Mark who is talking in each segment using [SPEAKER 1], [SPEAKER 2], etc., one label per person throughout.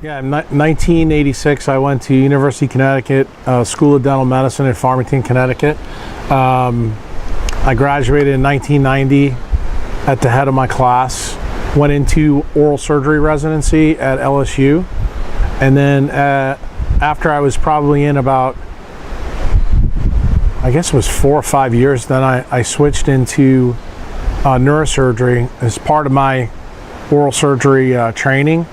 [SPEAKER 1] Yeah, in 1986, I went to University of Connecticut, School of Dental Medicine in Farmington, Connecticut. I graduated in 1990 at the head of my class, went into oral surgery residency at LSU, and then after I was probably in about, I guess it was 4 or 5 years, then I switched into neurosurgery as part of my oral surgery training.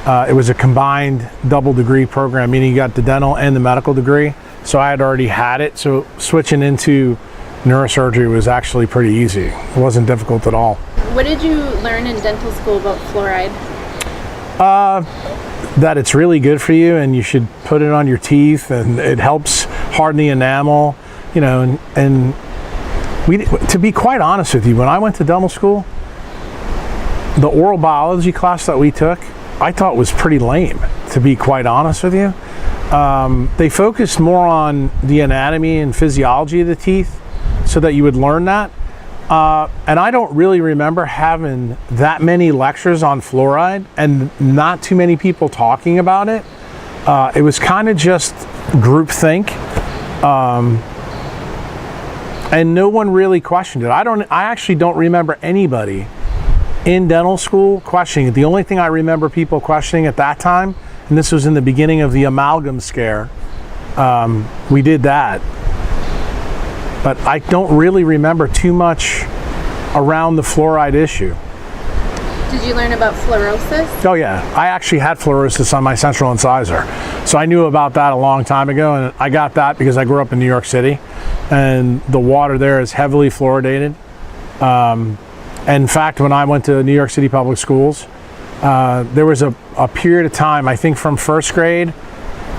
[SPEAKER 1] It was a combined double degree program, meaning you got the dental and the medical degree. So I had already had it. So switching into neurosurgery was actually pretty easy. It wasn't difficult at all.
[SPEAKER 2] What did you learn in dental school about fluoride?
[SPEAKER 1] That it's really good for you and you should put it on your teeth, and it helps harden the enamel, you know, and to be quite honest with you, when I went to dental school, the oral biology class that we took, I thought was pretty lame, to be quite honest with you. They focused more on the anatomy and physiology of the teeth so that you would learn that. And I don't really remember having that many lectures on fluoride and not too many people talking about it. It was kind of just groupthink. And no one really questioned it. I actually don't remember anybody in dental school questioning it. The only thing I remember people questioning at that time, and this was in the beginning of the amalgam scare, we did that. But I don't really remember too much around the fluoride issue.
[SPEAKER 2] Did you learn about fluorosis?
[SPEAKER 1] Oh yeah, I actually had fluorosis on my central incisor. So I knew about that a long time ago, and I got that because I grew up in New York City, and the water there is heavily fluoridated. And in fact, when I went to New York City public schools, there was a period of time, I think from first grade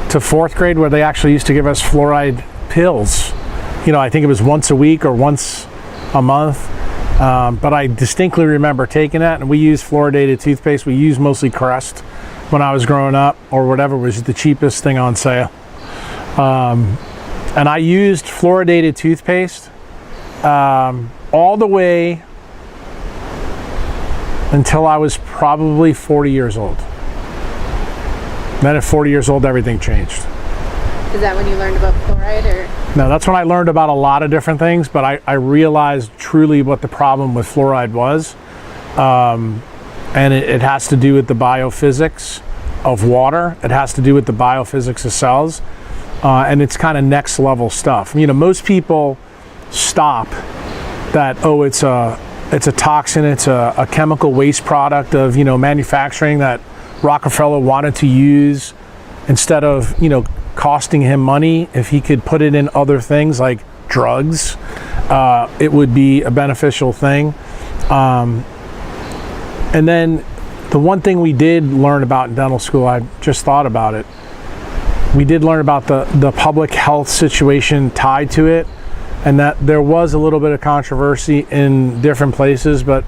[SPEAKER 1] to fourth grade, where they actually used to give us fluoride pills. You know, I think it was once a week or once a month. But I distinctly remember taking that, and we used fluoridated toothpaste. We used mostly Crest when I was growing up, or whatever was the cheapest thing on sale. And I used fluoridated toothpaste all the way until I was probably 40 years old. Then at 40 years old, everything changed.
[SPEAKER 2] Is that when you learned about fluoride, or?
[SPEAKER 1] No, that's when I learned about a lot of different things, but I realized truly what the problem with fluoride was. And it has to do with the biophysics of water. It has to do with the biophysics of cells. And it's kind of next level stuff. You know, most people stop that, oh, it's a toxin, it's a chemical waste product of, you know, manufacturing that Rockefeller wanted to use instead of, you know, costing him money. If he could put it in other things like drugs, it would be a beneficial thing. And then the one thing we did learn about in dental school, I just thought about it, we did learn about the public health situation tied to it, and that there was a little bit of controversy in different places, but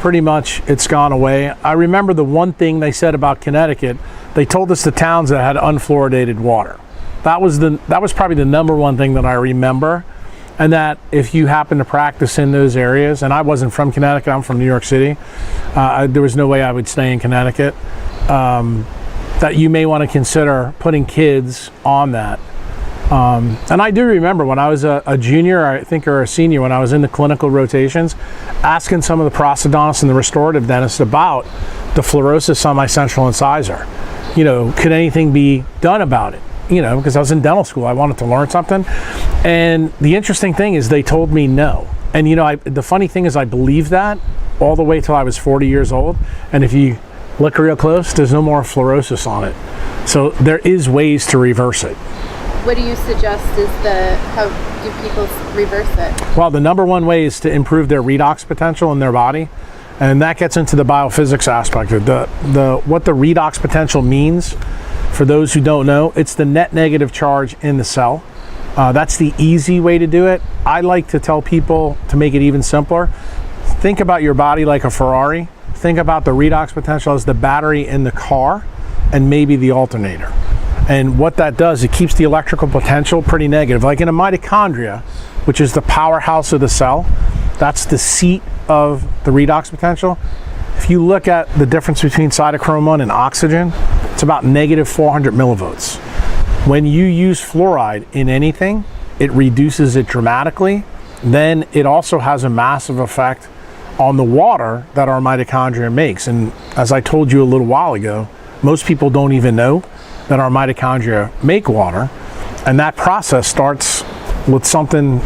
[SPEAKER 1] pretty much it's gone away. I remember the one thing they said about Connecticut, they told us the towns that had unfluoridated water. That was probably the number one thing that I remember, and that if you happen to practice in those areas, and I wasn't from Connecticut, I'm from New York City, there was no way I would stay in Connecticut, that you may want to consider putting kids on that. And I do remember when I was a junior, I think, or a senior, when I was in the clinical rotations, asking some of the prosthodontists and the restorative dentists about the fluorosis on my central incisor. You know, could anything be done about it? You know, because I was in dental school, I wanted to learn something. And the interesting thing is they told me no. And you know, the funny thing is I believed that all the way till I was 40 years old. And if you look real close, there's no more fluorosis on it. So there is ways to reverse it.
[SPEAKER 2] What do you suggest is how do people reverse it?
[SPEAKER 1] Well, the number one way is to improve their redox potential in their body. And that gets into the biophysics aspect of what the redox potential means. For those who don't know, it's the net negative charge in the cell. That's the easy way to do it. I like to tell people to make it even simpler. Think about your body like a Ferrari. Think about the redox potential as the battery in the car and maybe the alternator. And what that does, it keeps the electrical potential pretty negative. Like in a mitochondria, which is the powerhouse of the cell, that's the seat of the redox potential. If you look at the difference between cytochrome 1 and oxygen, It's about negative 400 millivolts. When you use fluoride in anything, it reduces it dramatically. Then it also has a massive effect on the water that our mitochondria makes. And as I told you a little while ago, most people don't even know that our mitochondria make water. And that process starts with something,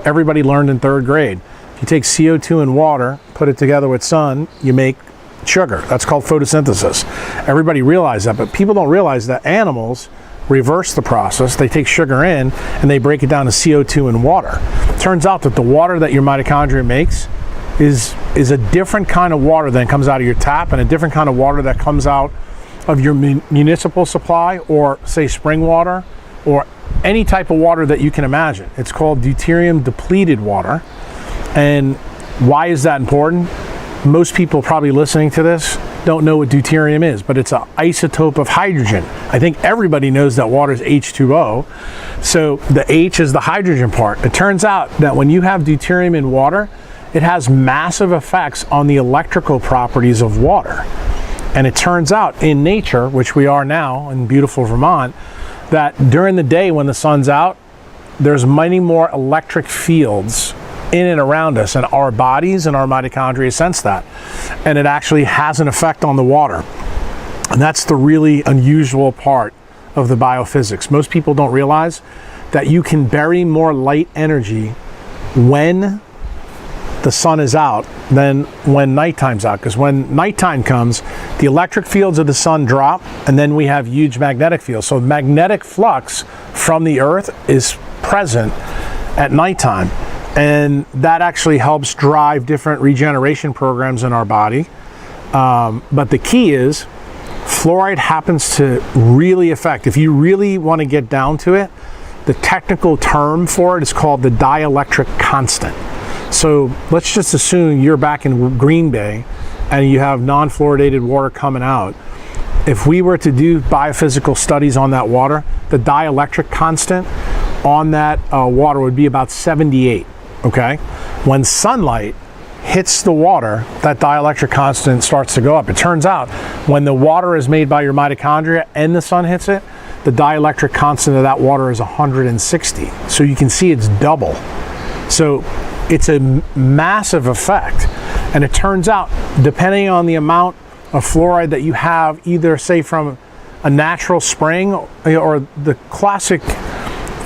[SPEAKER 1] everybody learned in 3rd grade. If you take CO2 and water, put it together with sun, you make sugar. That's called photosynthesis. Everybody realized that, but people don't realize that animals reverse the process. They take sugar in and they break it down to CO2 and water. Turns out that the water that your mitochondria makes is a different kind of water than comes out of your tap, and a different kind of water that comes out of your municipal supply, or say spring water, or any type of water that you can imagine. It's called deuterium depleted water. And why is that important? Most people probably listening to this don't know what deuterium is, but it's an isotope of hydrogen. I think everybody knows that water is H2O. So the H is the hydrogen part. It turns out that when you have deuterium in water, it has massive effects on the electrical properties of water. And it turns out in nature, which we are now in beautiful Vermont, that during the day when the sun's out, there's many more electric fields in and around us, and our bodies and our mitochondria sense that, and it actually has an effect on the water. And that's the really unusual part of the biophysics. Most people don't realize that you can bury more light energy when the sun is out than when nighttime's out, because when nighttime comes, the electric fields of the sun drop, and then we have huge magnetic fields. So magnetic flux from the earth is present at nighttime. And that actually helps drive different regeneration programs in our body. But the key is, fluoride happens to really affect, if you really want to get down to it, the technical term for it is called the dielectric constant. So let's just assume you're back in Green Bay and you have non-fluoridated water coming out. If we were to do biophysical studies on that water, the dielectric constant on that water would be about 78. Okay, when sunlight hits the water, that dielectric constant starts to go up. It turns out when the water is made by your mitochondria and the sun hits it, the dielectric constant of that water is 160. So you can see it's double. So it's a massive effect. And it turns out, depending on the amount of fluoride that you have, either say from a natural spring, or the classic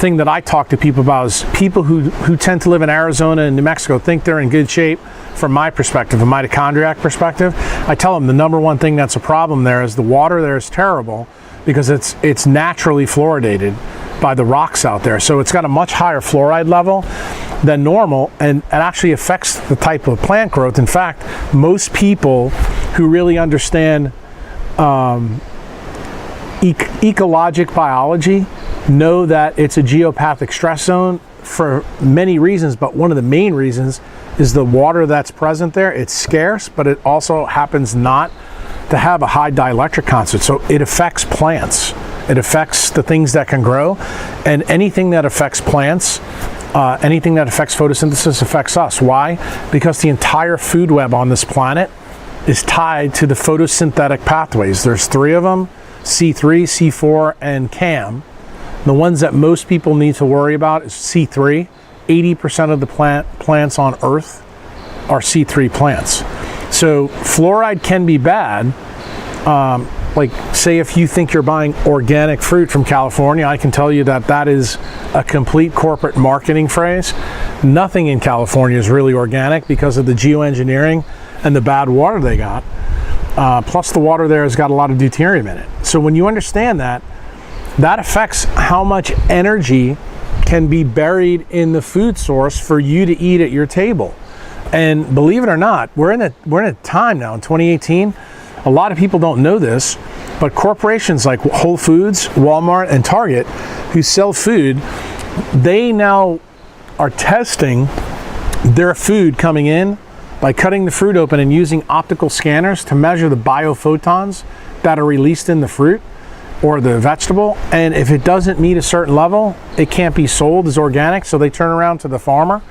[SPEAKER 1] thing that I talk to people about is people who tend to live in Arizona and New Mexico think they're in good shape from my perspective, a mitochondriac perspective. I tell them the number one thing that's a problem there is the water there is terrible because it's naturally fluoridated by the rocks out there. So it's got a much higher fluoride level than normal, and it actually affects the type of plant growth. In fact, most people who really understand ecologic biology know that it's a geopathic stress zone for many reasons, but one of the main reasons is the water that's present there. It's scarce, but it also happens not to have a high dielectric constant. So it affects plants. It affects the things that can grow, and anything that affects plants, anything that affects photosynthesis affects us. Why? Because the entire food web on this planet is tied to the photosynthetic pathways. There's 3 of them, C3, C4, and CAM. The ones that most people need to worry about is C3. 80% of the plants on Earth are C3 plants. So fluoride can be bad. Like say if you think you're buying organic fruit from California, I can tell you that that is a complete corporate marketing phrase. Nothing in California is really organic because of the geoengineering and the bad water they got. Plus the water there has got a lot of deuterium in it. So when you understand that, that affects how much energy can be buried in the food source for you to eat at your table. And believe it or not, we're in a time now in 2018. A lot of people don't know this, but corporations like Whole Foods, Walmart, and Target, who sell food, they now are testing their food coming in by cutting the fruit open and using optical scanners to measure the biophotons that are released in the fruit or the vegetable, and if it doesn't meet a certain level, it can't be sold as organic. So they turn around to the farmer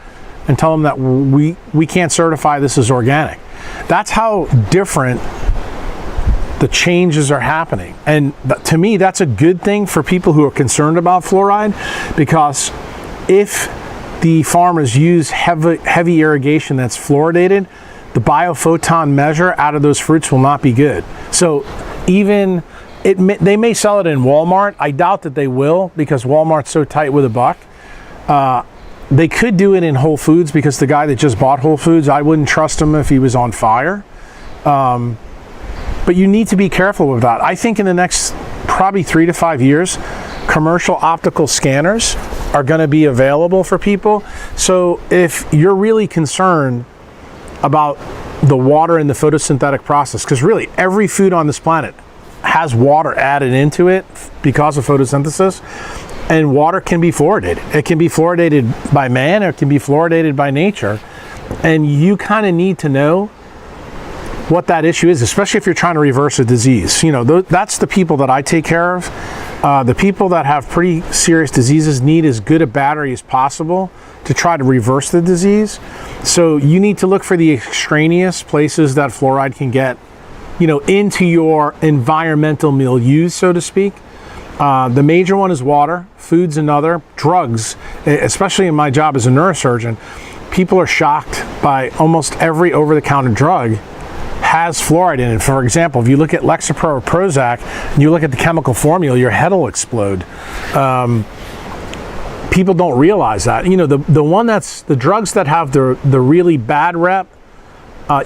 [SPEAKER 1] and tell them that we can't certify this as organic. That's how different the changes are happening. And to me, that's a good thing for people who are concerned about fluoride, because if the farmers use heavy irrigation that's fluoridated, the biophoton measure out of those fruits will not be good. So even they may sell it in Walmart. I doubt that they will, because Walmart's so tight with a buck. They could do it in Whole Foods, because the guy that just bought Whole Foods, I wouldn't trust him if he was on fire. But you need to be careful with that. I think in the next probably 3 to 5 years, commercial optical scanners are going to be available for people. So if you're really concerned about the water in the photosynthetic process, because really every food on this planet has water added into it because of photosynthesis, and water can be fluoridated. It can be fluoridated by man, or it can be fluoridated by nature, and you kind of need to know what that issue is, especially if you're trying to reverse a disease. You know, that's the people that I take care of. The people that have pretty serious diseases need as good a battery as possible to try to reverse the disease. So you need to look for the extraneous places that fluoride can get, you know, into your environmental milieu, so to speak. The major one is water, food's another, drugs, especially in my job as a neurosurgeon. People are shocked by almost every over-the-counter drug has fluoride in it. For example, if you look at Lexapro or Prozac and you look at the chemical formula, your head will explode. People don't realize that. You know, the drugs that have the really bad rep,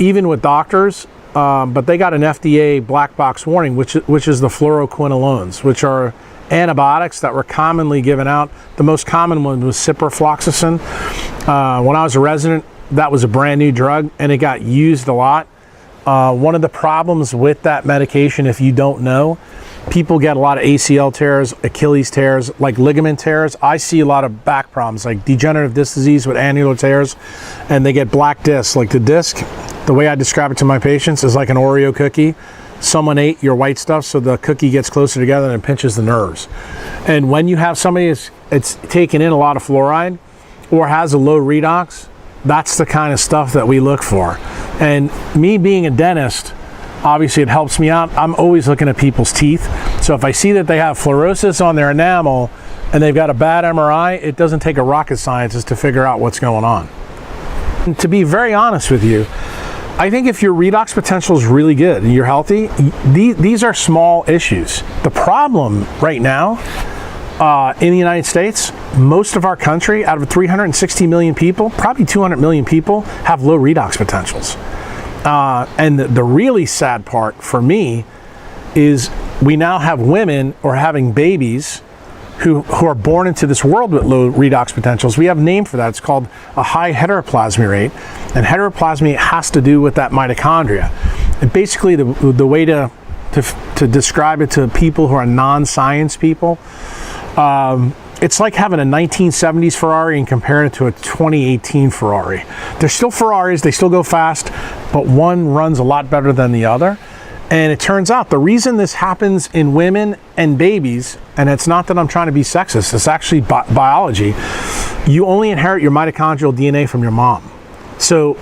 [SPEAKER 1] even with doctors, but they got an FDA black box warning, which is the fluoroquinolones, which are antibiotics that were commonly given out. The most common one was ciprofloxacin. When I was a resident, that was a brand new drug, and it got used a lot. One of the problems with that medication, if you don't know, people get a lot of ACL tears, Achilles tears, like ligament tears. I see a lot of back problems, like degenerative disc disease with annular tears, and they get black discs. Like the disc, the way I describe it to my patients, is like an Oreo cookie. Someone ate your white stuff, so the cookie gets closer together and pinches the nerves. And when you have somebody it's taken in a lot of fluoride or has a low redox, that's the kind of stuff that we look for. And me being a dentist, obviously it helps me out. I'm always looking at people's teeth. So if I see that they have fluorosis on their enamel and they've got a bad MRI, it doesn't take a rocket scientist to figure out what's going on. And to be very honest with you, I think if your redox potential is really good and you're healthy, these are small issues. The problem right now in the United States, most of our country, out of 360 million people, probably 200 million people have low redox potentials. And the really sad part for me is we now have women or having babies who are born into this world with low redox potentials. We have a name for that. It's called a high heteroplasmy rate. And heteroplasmy has to do with that mitochondria. And basically the way to describe it to people who are non-science people, it's like having a 1970s Ferrari and comparing it to a 2018 Ferrari. They're still Ferraris, they still go fast, but one runs a lot better than the other. And it turns out the reason this happens in women and babies, and it's not that I'm trying to be sexist, it's actually biology, you only inherit your mitochondrial DNA from your mom. So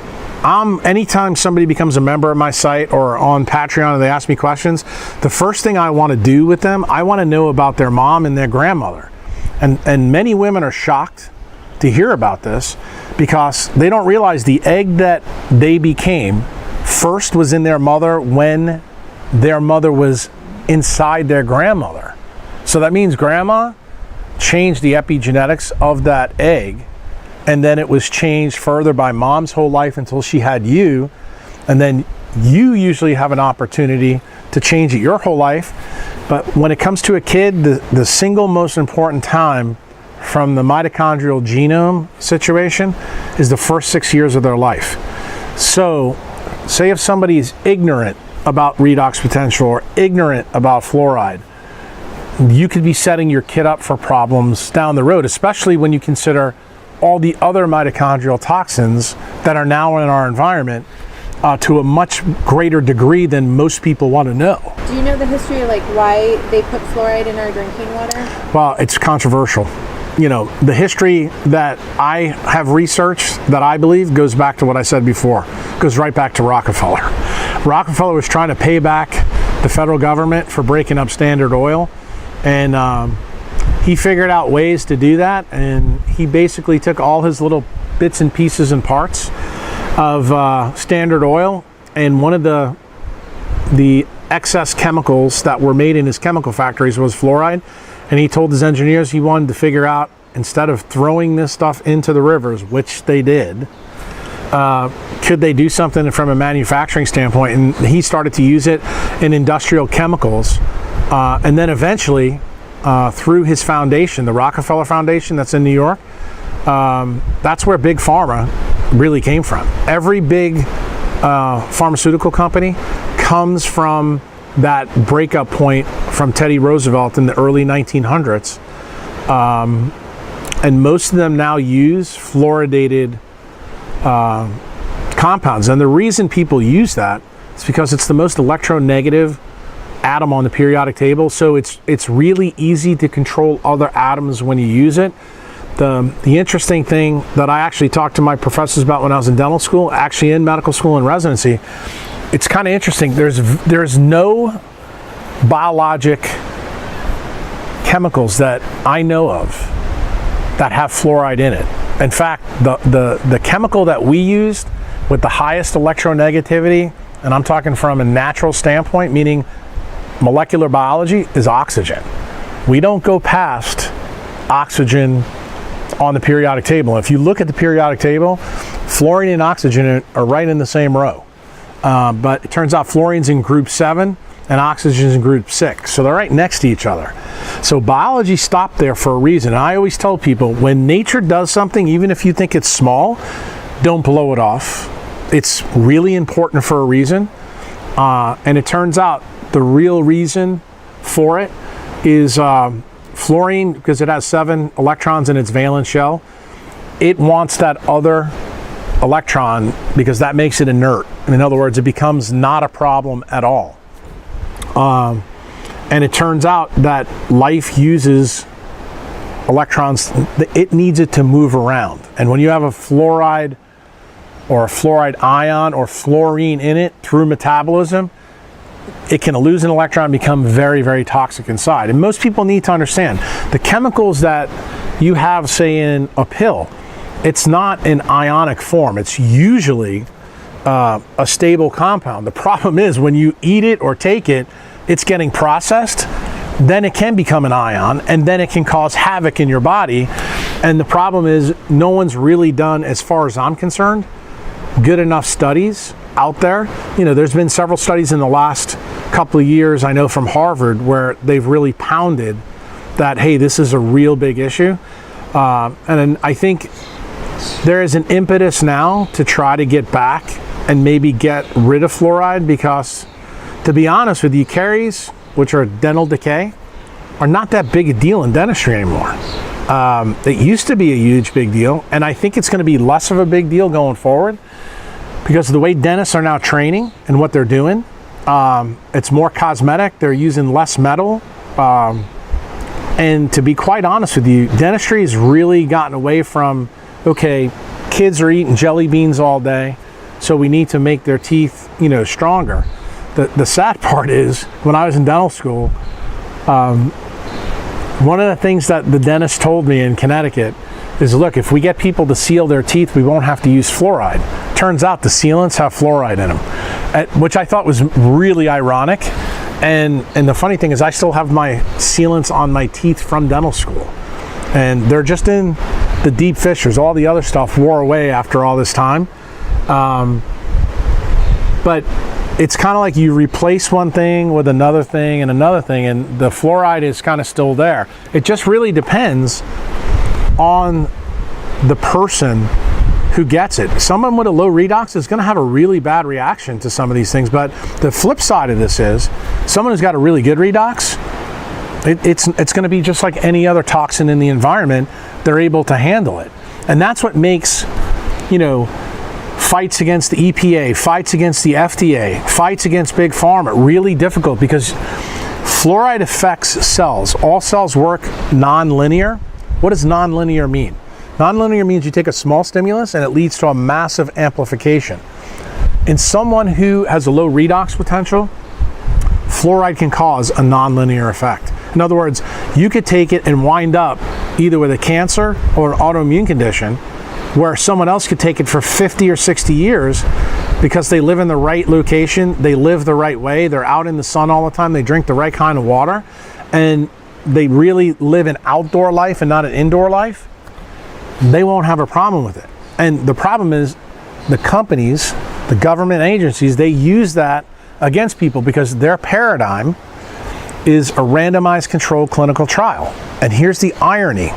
[SPEAKER 1] anytime somebody becomes a member of my site or on Patreon and they ask me questions, the first thing I want to do with them, I want to know about their mom and their grandmother. And many women are shocked to hear about this because they don't realize the egg that they became first was in their mother when their mother was inside their grandmother. So that means grandma changed the epigenetics of that egg, and then it was changed further by mom's whole life until she had you, and then you usually have an opportunity to change it your whole life. But when it comes to a kid, the single most important time from the mitochondrial genome situation is the first 6 years of their life. So say if somebody is ignorant about redox potential or ignorant about fluoride, you could be setting your kid up for problems down the road, especially when you consider all the other mitochondrial toxins that are now in our environment to a much greater degree than most people want to know.
[SPEAKER 2] Do you know the history of like why they put fluoride in our drinking water? Well,
[SPEAKER 1] it's controversial. You know, the history that I have researched that I believe goes back to what I said before. It goes right back to Rockefeller. Rockefeller was trying to pay back the federal government for breaking up Standard Oil, and he figured out ways to do that, and he basically took all his little bits and pieces and parts of Standard Oil, and one of the excess chemicals that were made in his chemical factories was fluoride, and he told his engineers he wanted to figure out, instead of throwing this stuff into the rivers, which they did, could they do something from a manufacturing standpoint? And he started to use it in industrial chemicals, and then eventually through his foundation, the Rockefeller Foundation that's in New York, that's where Big Pharma really came from. Every big pharmaceutical company comes from that breakup point from Teddy Roosevelt in the early 1900s. And most of them now use fluoridated compounds. And the reason people use that is because it's the most electronegative atom on the periodic table. So it's really easy to control other atoms when you use it. The interesting thing that I actually talked to my professors about when I was in dental school, actually in medical school and residency, it's kind of interesting. There's no biologic chemicals that I know of that have fluoride in it. In fact, the chemical that we used with the highest electronegativity, and I'm talking from a natural standpoint, meaning molecular biology, is oxygen. We don't go past oxygen on the periodic table. If you look at the periodic table, fluorine and oxygen are right in the same row. But it turns out fluorine's in group 7 and oxygen's in group 6. So they're right next to each other. So biology stopped there for a reason. I always tell people, when nature does something, even if you think it's small, don't blow it off. It's really important for a reason. And it turns out the real reason for it is fluorine, because it has 7 electrons in its valence shell. It wants that other electron because that makes it inert. In other words, it becomes not a problem at all. And it turns out that life uses electrons. It needs it to move around. And when you have a fluoride or a fluoride ion or fluorine in it through metabolism, it can lose an electron and become very, very toxic inside. And most people need to understand the chemicals that you have, say, in a pill, it's not in ionic form. It's usually a stable compound. The problem is when you eat it or take it, it's getting processed, then it can become an ion, and then it can cause havoc in your body. And the problem is no one's really done, as far as I'm concerned, good enough studies out there. You know, there's been several studies in the last couple of years, I know from Harvard, where they've really pounded that, hey, this is a real big issue. And I think there is an impetus now to try to get back and maybe get rid of fluoride, because to be honest with you, caries, which are dental decay, are not that big a deal in dentistry anymore. It used to be a huge big deal, and I think it's going to be less of a big deal going forward because of the way dentists are now training and what they're doing. It's more cosmetic. They're using less metal. And to be quite honest with you, dentistry has really gotten away from, okay, kids are eating jelly beans all day, so we need to make their teeth, you know, stronger. The sad part is, when I was in dental school, one of the things that the dentist told me in Connecticut is, look, if we get people to seal their teeth, we won't have to use fluoride. Turns out the sealants have fluoride in them, which I thought was really ironic. And the funny thing is, I still have my sealants on my teeth from dental school, and they're just in the deep fissures. All the other stuff wore away after all this time. But it's kind of like you replace one thing with another thing and another thing, and the fluoride is kind of still there. It just really depends on the person who gets it. Someone with a low redox is going to have a really bad reaction to some of these things, but the flip side of this is, someone who's got a really good redox, it's going to be just like any other toxin in the environment. They're able to handle it. And that's what makes, you know, fights against the EPA, fights against the FDA, fights against Big Pharma really difficult, because fluoride affects cells. All cells work non-linear. What does non-linear mean? Non-linear means you take a small stimulus and it leads to a massive amplification. In someone who has a low redox potential, fluoride can cause a nonlinear effect. In other words, you could take it and wind up either with a cancer or an autoimmune condition, where someone else could take it for 50 or 60 years because they live in the right location, they live the right way, they're out in the sun all the time, they drink the right kind of water, and they really live an outdoor life and not an indoor life. They won't have a problem with it. And the problem is the companies, the government agencies, they use that against people because their paradigm is a randomized controlled clinical trial. And here's the irony.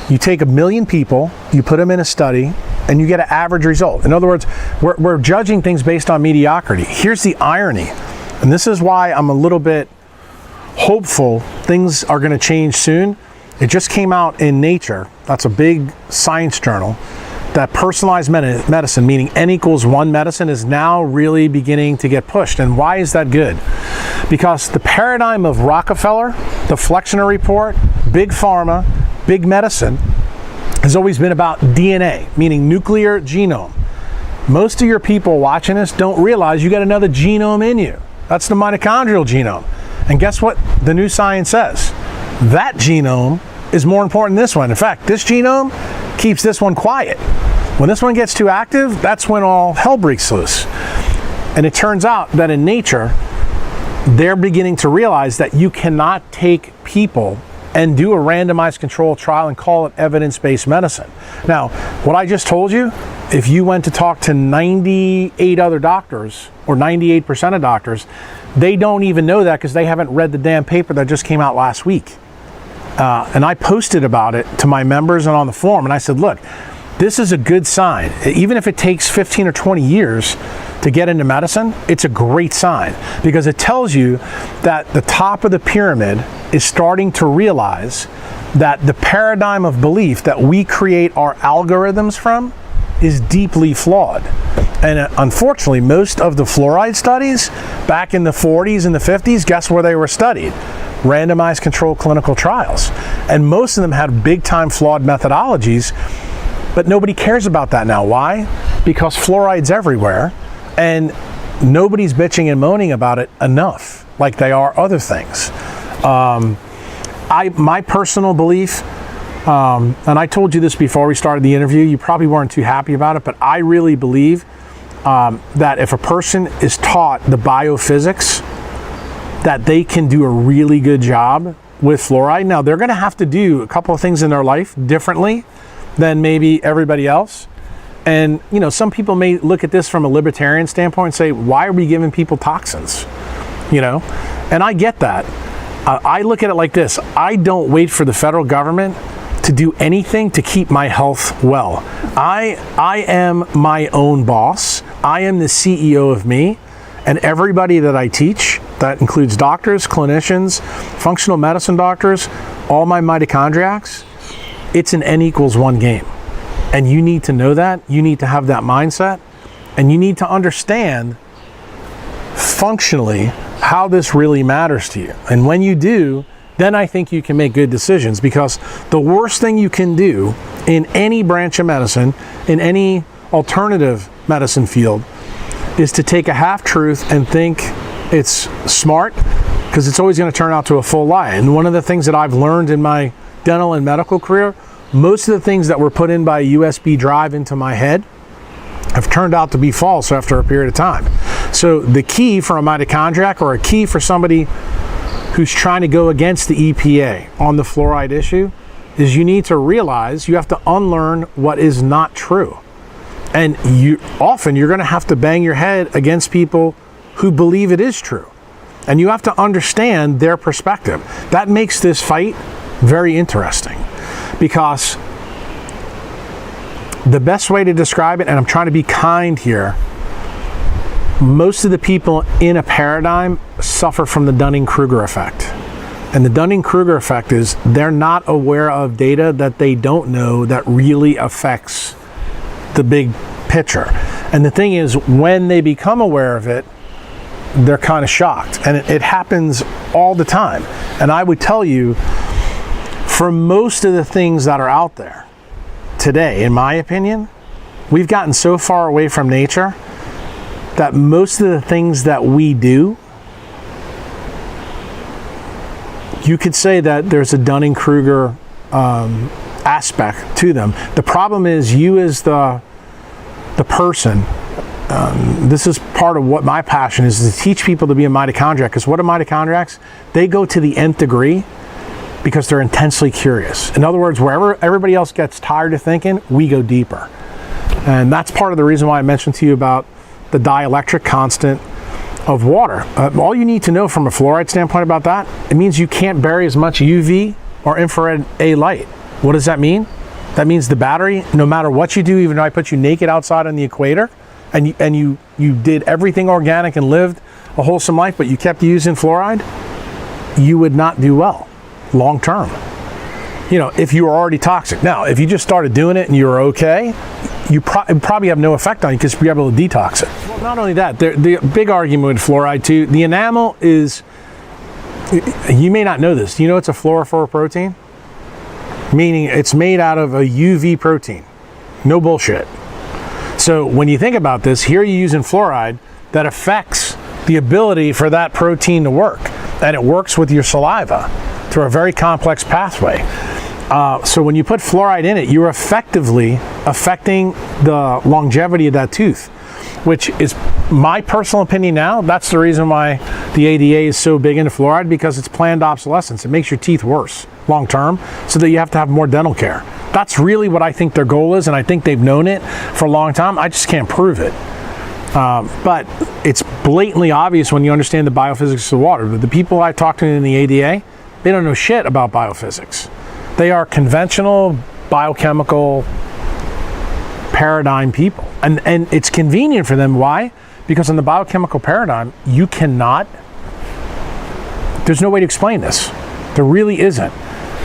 [SPEAKER 1] You take 1 million people, you put them in a study, and you get an average result. In other words, we're judging things based on mediocrity. Here's the irony, and this is why I'm a little bit hopeful things are going to change soon. It just came out in Nature, that's a big science journal, that personalized medicine, meaning N=1 medicine, is now really beginning to get pushed. And why is that good? Because the paradigm of Rockefeller, the Flexner Report, Big Pharma, Big Medicine, has always been about DNA, meaning nuclear genome. Most of your people watching this don't realize you got another genome in you. That's the mitochondrial genome. And guess what the new science says? That genome is more important than this one. In fact, this genome keeps this one quiet. When this one gets too active, that's when all hell breaks loose. And it turns out that in Nature, they're beginning to realize that you cannot take people and do a randomized controlled trial and call it evidence-based medicine. Now, what I just told you, if you went to talk to 98 other doctors, or 98% of doctors, they don't even know that because they haven't read the damn paper that just came out last week. And I posted about it to my members and on the forum, and I said, look, this is a good sign. Even if it takes 15 or 20 years to get into medicine, it's a great sign because it tells you that the top of the pyramid is starting to realize that the paradigm of belief that we create our algorithms from is deeply flawed. And unfortunately, most of the fluoride studies back in the 40s and the 50s, guess where they were studied? Randomized controlled clinical trials. And most of them had big time flawed methodologies, but nobody cares about that now. Why? Because fluoride's everywhere and nobody's bitching and moaning about it enough like they are other things. My personal belief, and I told you this before we started the interview, you probably weren't too happy about it, but I really believe that if a person is taught the biophysics, that they can do a really good job with fluoride. Now, they're going to have to do a couple of things in their life differently than maybe everybody else. And, you know, some people may look at this from a libertarian standpoint and say, why are we giving people toxins? You know, and I get that. I look at it like this. I don't wait for the federal government to do anything to keep my health well. I am my own boss. I am the CEO of me, and everybody that I teach, that includes doctors, clinicians, functional medicine doctors, all my mitochondriacs, it's an N=1 game. And you need to know that, you need to have that mindset, and you need to understand functionally how this really matters to you. And when you do, then I think you can make good decisions, because the worst thing you can do in any branch of medicine, in any alternative medicine field, is to take a half-truth and think it's smart, because it's always going to turn out to a full lie. And one of the things that I've learned in my dental and medical career, most of the things that were put in by a USB drive into my head have turned out to be false after a period of time. So the key for a mitochondriac, or a key for somebody who's trying to go against the EPA on the fluoride issue, is you need to realize you have to unlearn what is not true. And you're going to have to bang your head against people who believe it is true. And you have to understand their perspective. That makes this fight very interesting, because the best way to describe it, and I'm trying to be kind here, most of the people in a paradigm suffer from the Dunning-Kruger effect. And the Dunning-Kruger effect is they're not aware of data that they don't know that really affects the big picture. And the thing is, when they become aware of it, they're kind of shocked. And it happens all the time. And I would tell you, for most of the things that are out there today, in my opinion, we've gotten so far away from nature that most of the things that we do you could say that there's a Dunning-Kruger aspect to them. The problem is you as the person, this is part of what my passion is to teach people to be a mitochondriac, because what are mitochondriacs? They go to the nth degree because they're intensely curious. In other words, wherever everybody else gets tired of thinking, we go deeper. And that's part of the reason why I mentioned to you about the dielectric constant of water. All you need to know from a fluoride standpoint about that, it means you can't bury as much UV or infrared A light. What does that mean? That means the battery, no matter what you do, even though I put you naked outside on the equator, and you did everything organic and lived a wholesome life, but you kept using fluoride, you would not do well long term. If you were already toxic. Now, if you just started doing it and you were okay, it probably have no effect on you because you're able to detox it. Well, not only that, the big argument with fluoride too, the enamel is, you may not know this, do you know it's a fluorophore meaning it's made out of a UV protein. No bullshit. So when you think about this, here you're using fluoride that affects the ability for that protein to work. And it works with your saliva through a very complex pathway. So when you put fluoride in it, you're effectively affecting the longevity of that tooth, which is my personal opinion now. That's the reason why the ADA is so big into fluoride, because it's planned obsolescence. It makes your teeth worse long term, so that you have to have more dental care. That's really what I think their goal is, and I think they've known it for a long time. I just can't prove it. But it's blatantly obvious when you understand the biophysics of water. The people I talk to in the ADA, they don't know shit about biophysics. They are conventional biochemical paradigm people. And it's convenient for them. Why? Because in the biochemical paradigm, you cannot, there's no way to explain this. There really isn't.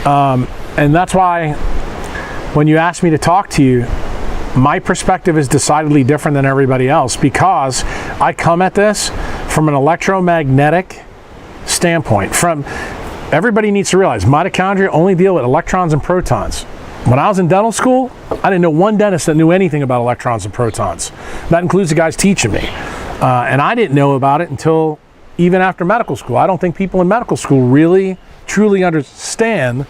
[SPEAKER 1] And that's why when you ask me to talk to you, my perspective is decidedly different than everybody else, because I come at this from an electromagnetic standpoint. Everybody needs to realize mitochondria only deal with electrons and protons. When I was in dental school, I didn't know one dentist that knew anything about electrons and protons. That includes the guys teaching me. And I didn't know about it until even after medical school. I don't think people in medical school really, truly understand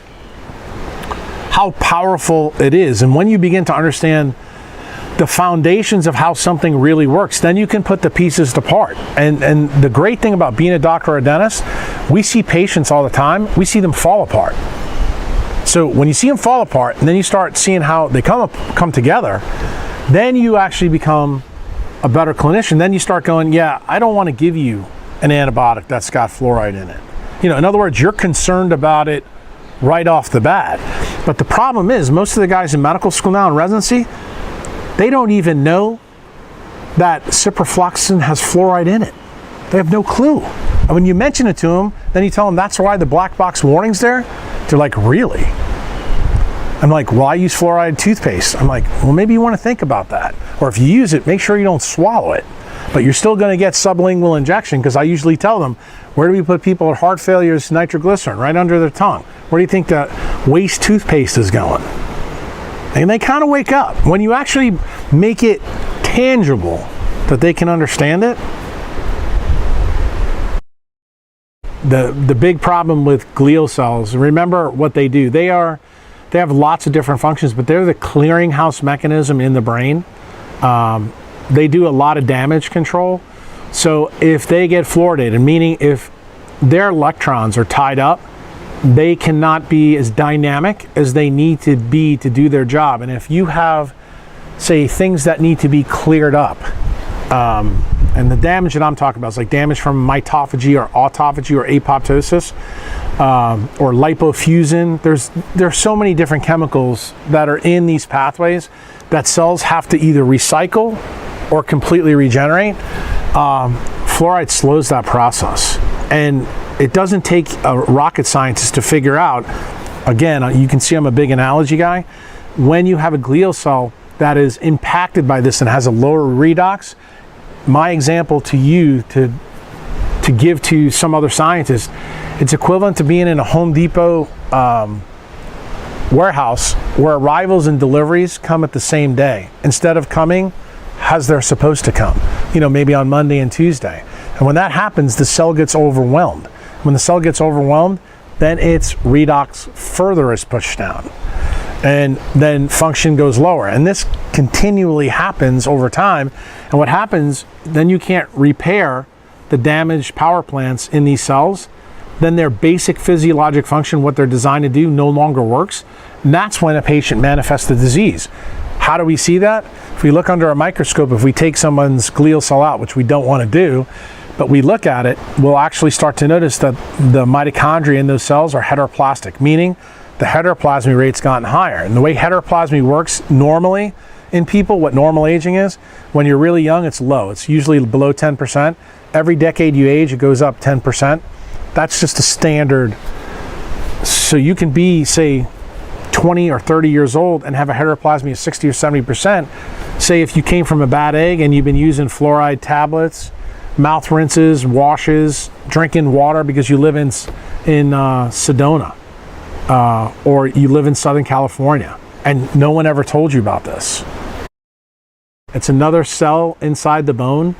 [SPEAKER 1] how powerful it is. And when you begin to understand the foundations of how something really works, then you can put the pieces apart. And the great thing about being a doctor or a dentist, we see patients all the time, we see them fall apart. So when you see them fall apart, and then you start seeing how they come together, then you actually become a better clinician. Then you start going, yeah, I don't want to give you an antibiotic that's got fluoride in it. In other words, you're concerned about it right off the bat. But the problem is, most of the guys in medical school now in residency, they don't even know that ciprofloxacin has fluoride in it. They have no clue. And when you mention it to them, then you tell them that's why the black box warning's there. They're like, really? I'm like, well, I use fluoride toothpaste. I'm like, well, maybe you want to think about that. Or if you use it, make sure you don't swallow it. But you're still going to get sublingual injection, because I usually tell them, where do we put people with heart failure's nitroglycerin? Right under their tongue. Where do you think that waste toothpaste is going? And they kind of wake up. When you actually make it tangible that they can understand it, the big problem with glial cells, remember what they do. They have lots of different functions, but they're the clearinghouse mechanism in the brain. They do a lot of damage control. So if they get fluoridated, meaning if their electrons are tied up, they cannot be as dynamic as they need to be to do their job. And if you have, say, things that need to be cleared up, and the damage that I'm talking about is like damage from mitophagy or autophagy or apoptosis, or lipofuscin. There's so many different chemicals that are in these pathways that cells have to either recycle or completely regenerate. Fluoride slows that process. And it doesn't take a rocket scientist to figure out, again, you can see I'm a big analogy guy, when you have a glial cell that is impacted by this and has a lower redox, my example to you to give to some other scientist, it's equivalent to being in a Home Depot warehouse where arrivals and deliveries come at the same day instead of coming as they're supposed to come, maybe on Monday and Tuesday. And when that happens, the cell gets overwhelmed. When the cell gets overwhelmed, then its redox further is pushed down. And then function goes lower. And this continually happens over time. And what happens, then you can't repair the damaged power plants in these cells. Then their basic physiologic function, what they're designed to do, no longer works. And that's when a patient manifests the disease. How do we see that? If we look under a microscope, if we take someone's glial cell out, which we don't want to do, but we look at it, we'll actually start to notice that the mitochondria in those cells are heteroplastic, meaning the heteroplasmy rate's gotten higher. And the way heteroplasmy works normally in people, what normal aging is, when you're really young, it's low. It's usually below 10%. Every decade you age, it goes up 10%. That's just a standard. So you can be, say, 20 or 30 years old and have a heteroplasmy of 60 or 70%. Say if you came from a bad egg and you've been using fluoride tablets, mouth rinses, washes, drinking water because you live in Sedona, or you live in Southern California, and no one ever told you about this. It's another cell inside the bone.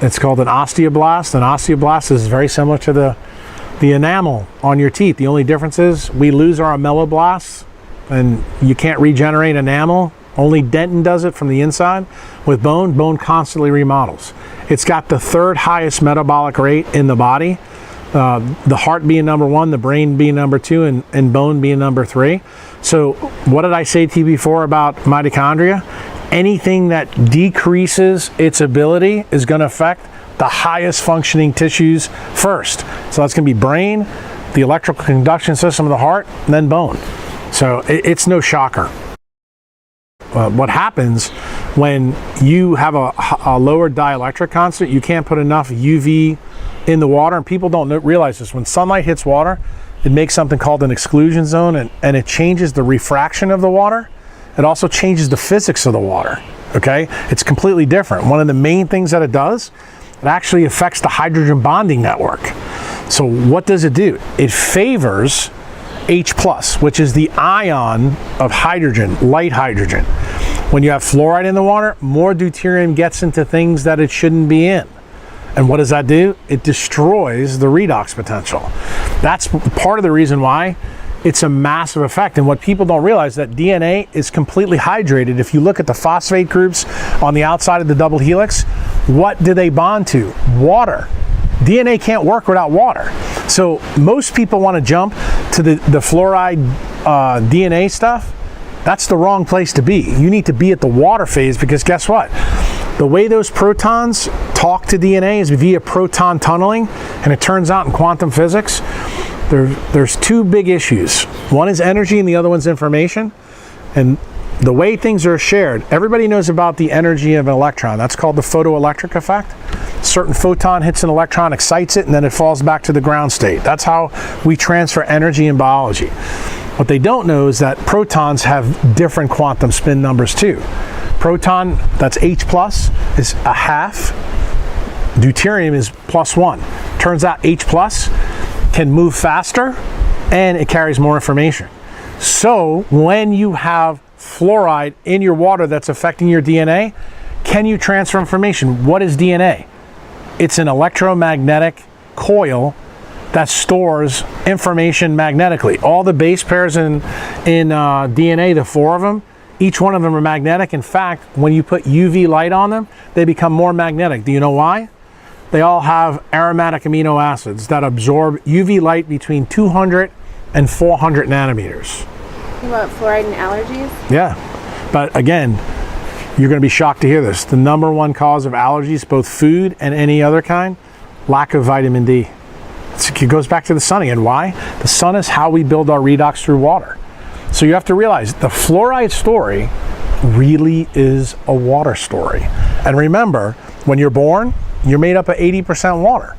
[SPEAKER 1] It's called an osteoblast. An osteoblast is very similar to the enamel on your teeth. The only difference is we lose our ameloblasts, and you can't regenerate enamel. Only dentin does it from the inside. With bone constantly remodels. It's got the third highest metabolic rate in the body. The heart being number 1, the brain being number 2, and bone being number 3. So what did I say to you before about mitochondria? Anything that decreases its ability is going to affect the highest functioning tissues first. So that's going to be brain, the electrical conduction system of the heart, and then bone. So it's no shocker. What happens when you have a lower dielectric constant, you can't put enough UV in the water, and people don't realize this. When sunlight hits water, it makes something called an exclusion zone, and it changes the refraction of the water. It also changes the physics of the water, okay? It's completely different. One of the main things that it does, it actually affects the hydrogen bonding network. So what does it do? It favors H+, which is the ion of hydrogen, light hydrogen. When you have fluoride in the water, more deuterium gets into things that it shouldn't be in. And what does that do? It destroys the redox potential. That's part of the reason why it's a massive effect. And what people don't realize, that DNA is completely hydrated. If you look at the phosphate groups on the outside of the double helix, what do they bond to? Water. DNA can't work without water. So most people want to jump to the fluoride DNA stuff. That's the wrong place to be. You need to be at the water phase, because guess what? The way those protons talk to DNA is via proton tunneling, and it turns out in quantum physics, there's two big issues. One is energy and the other one's information. And the way things are shared, everybody knows about the energy of an electron. That's called the photoelectric effect. A certain photon hits an electron, excites it, and then it falls back to the ground state. That's how we transfer energy in biology. What they don't know is that protons have different quantum spin numbers too. Proton, that's H+, is a half. Deuterium is +1. Turns out H+ can move faster and it carries more information. So when you have fluoride in your water that's affecting your DNA, can you transfer information? What is DNA? It's an electromagnetic coil that stores information magnetically. All the base pairs in DNA, the 4 of them, each one of them are magnetic. In fact, when you put UV light on them, they become more magnetic. Do you know why? They all have aromatic amino acids that absorb UV light between 200 and 400 nanometers.
[SPEAKER 2] You want fluoride and allergies?
[SPEAKER 1] Yeah, but again, you're going to be shocked to hear this. The number one cause of allergies, both food and any other kind, lack of vitamin D. It goes back to the sun again. Why? The sun is how we build our redox through water. So you have to realize the fluoride story really is a water story. And remember, when you're born, you're made up of 80% water.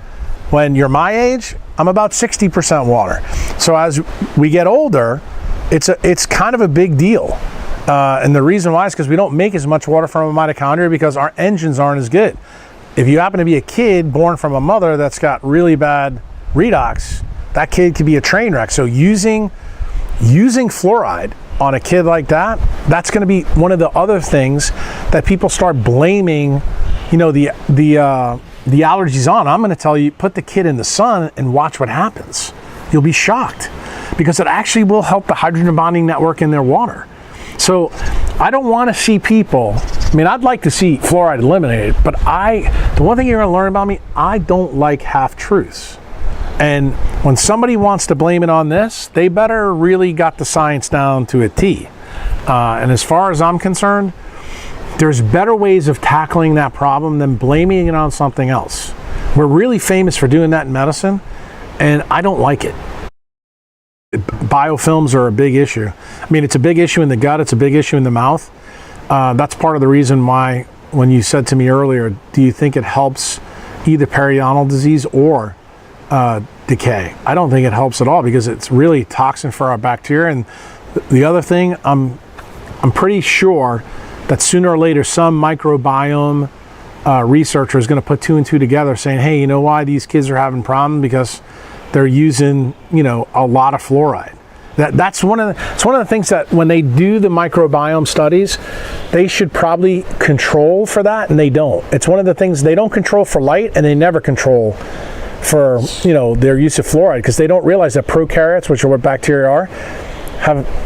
[SPEAKER 1] When you're my age, I'm about 60% water. So as we get older, it's kind of a big deal. And the reason why is because we don't make as much water from a mitochondria because our engines aren't as good. If you happen to be a kid born from a mother that's got really bad redox, that kid could be a train wreck. So using fluoride on a kid like that, that's going to be one of the other things that people start blaming, the allergies on. I'm going to tell you, put the kid in the sun and watch what happens. You'll be shocked, because it actually will help the hydrogen bonding network in their water. So I don't want to see people, I mean, I'd like to see fluoride eliminated, but the one thing you're going to learn about me, I don't like half-truths. And when somebody wants to blame it on this, they better really got the science down to a T. And as far as I'm concerned, there's better ways of tackling that problem than blaming it on something else. We're really famous for doing that in medicine, and I don't like it. Biofilms are a big issue. I mean, it's a big issue in the gut, it's a big issue in the mouth. That's part of the reason why, when you said to me earlier, do you think it helps either periodontal disease or decay? I don't think it helps at all, because it's really toxin for our bacteria. And the other thing, I'm pretty sure that sooner or later some microbiome researcher is going to put 2 and 2 together, saying, hey, you know why these kids are having problems? Because they're using, you know, a lot of fluoride. It's one of the things that when they do the microbiome studies, they should probably control for that, and they don't. It's one of the things they don't control for light, and they never control for, you know, their use of fluoride, because they don't realize that prokaryotes, which are what bacteria are,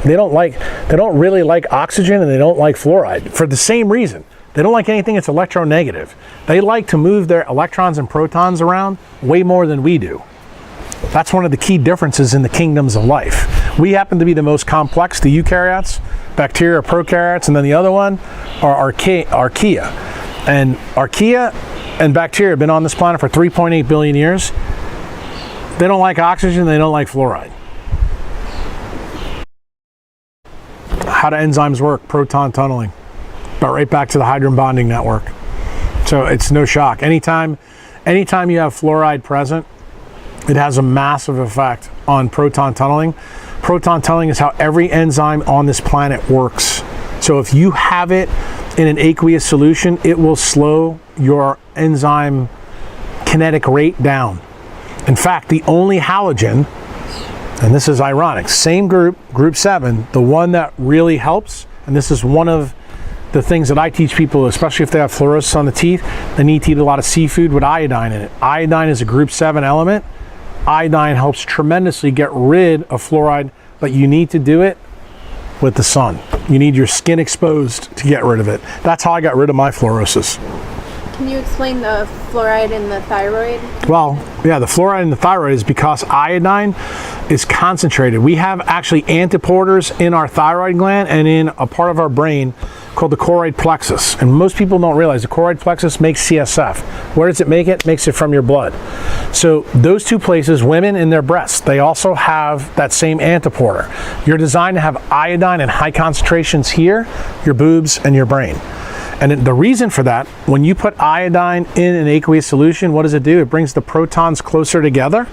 [SPEAKER 1] they don't really like oxygen, and they don't like fluoride for the same reason. They don't like anything that's electronegative. They like to move their electrons and protons around way more than we do. That's one of the key differences in the kingdoms of life. We happen to be the most complex, the eukaryotes, bacteria are prokaryotes, and then the other one are archaea. And archaea and bacteria have been on this planet for 3.8 billion years. They don't like oxygen, they don't like fluoride. How do enzymes work? Proton tunneling. But right back to the hydrogen bonding network. So it's no shock. Anytime you have fluoride present, it has a massive effect on proton tunneling. Proton tunneling is how every enzyme on this planet works. So if you have it in an aqueous solution, it will slow your enzyme kinetic rate down. In fact, the only halogen, and this is ironic, same group, group 7, the one that really helps, and this is one of the things that I teach people, especially if they have fluorosis on the teeth, they need to eat a lot of seafood with iodine in it. Iodine is a group 7 element. Iodine helps tremendously get rid of fluoride, but you need to do it with the sun. You need your skin exposed to get rid of it. That's how I got rid of my fluorosis.
[SPEAKER 2] Can you explain the fluoride in the thyroid?
[SPEAKER 1] Well, yeah, the fluoride in the thyroid is because iodine is concentrated. We have actually antiporters in our thyroid gland and in a part of our brain called the choroid plexus. And most people don't realize the choroid plexus makes CSF. Where does it make it? It makes it from your blood. So those two places, women in their breasts, they also have that same antiporter. You're designed to have iodine in high concentrations here, your boobs, and your brain. And the reason for that, when you put iodine in an aqueous solution, what does it do? It brings the protons closer together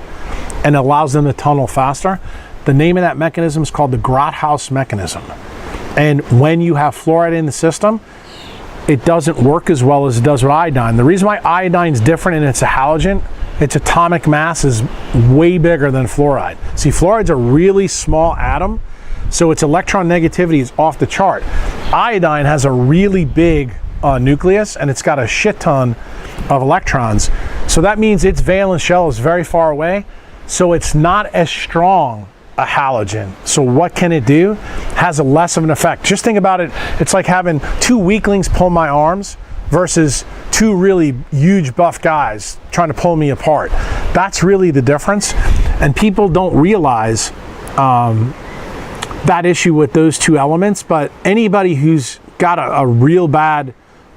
[SPEAKER 1] and allows them to tunnel faster. The name of that mechanism is called the Grothaus mechanism. And when you have fluoride in the system, it doesn't work as well as it does with iodine. The reason why iodine is different and it's a halogen, its atomic mass is way bigger than fluoride. See, fluoride's a really small atom, so its electron negativity is off the chart. Iodine has a really big nucleus, and it's got a shit ton of electrons. So that means its valence shell is very far away, so it's not as strong a halogen. So what can it do? Has a less of an effect. Just think about it. It's like having 2 weaklings pull my arms versus 2 really huge buff guys trying to pull me apart. That's really the difference. And people don't realize that issue with those 2 elements, but anybody who's got a real bad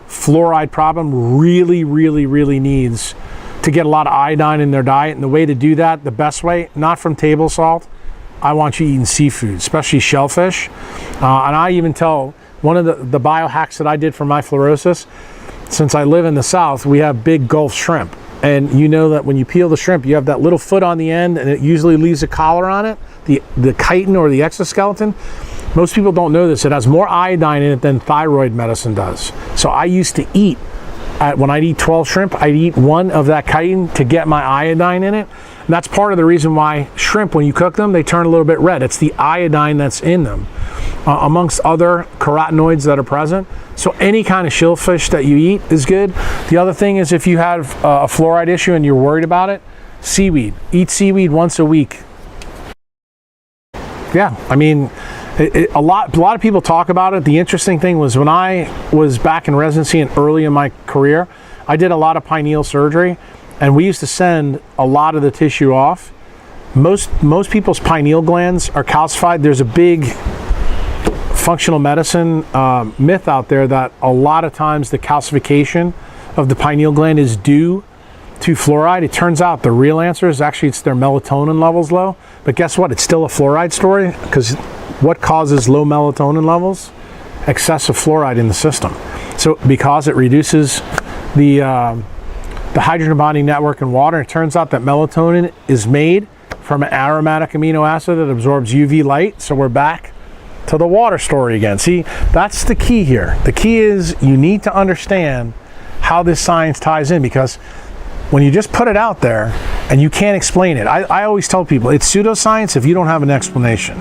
[SPEAKER 1] fluoride problem really needs to get a lot of iodine in their diet. And the way to do that, the best way, not from table salt, I want you eating seafood, especially shellfish. And I even tell, one of the biohacks that I did for my fluorosis, since I live in the South, we have big Gulf shrimp. And you know that when you peel the shrimp, you have that little foot on the end, and it usually leaves a collar on it, the chitin or the exoskeleton. Most people don't know this. It has more iodine in it than thyroid medicine does. So I used to eat, when I'd eat 12 shrimp, I'd eat 1 of that chitin to get my iodine in it. And that's part of the reason why shrimp, when you cook them, they turn a little bit red. It's the iodine that's in them, amongst other carotenoids that are present. So any kind of shellfish that you eat is good. The other thing is, if you have a fluoride issue and you're worried about it, seaweed. Eat seaweed once a week. Yeah, I mean, a lot of people talk about it. The interesting thing was when I was back in residency and early in my career, I did a lot of pineal surgery, and we used to send a lot of the tissue off. Most people's pineal glands are calcified. There's a big functional medicine myth out there that a lot of times the calcification of the pineal gland is due to fluoride. It turns out the real answer is actually it's their melatonin levels low. But guess what? It's still a fluoride story, because what causes low melatonin levels? Excessive fluoride in the system. So because it reduces the hydrogen bonding network in water, it turns out that melatonin is made from an aromatic amino acid that absorbs UV light. So we're back to the water story again. See, that's the key here. The key is you need to understand how this science ties in, because when you just put it out there and you can't explain it, I always tell people it's pseudoscience if you don't have an explanation.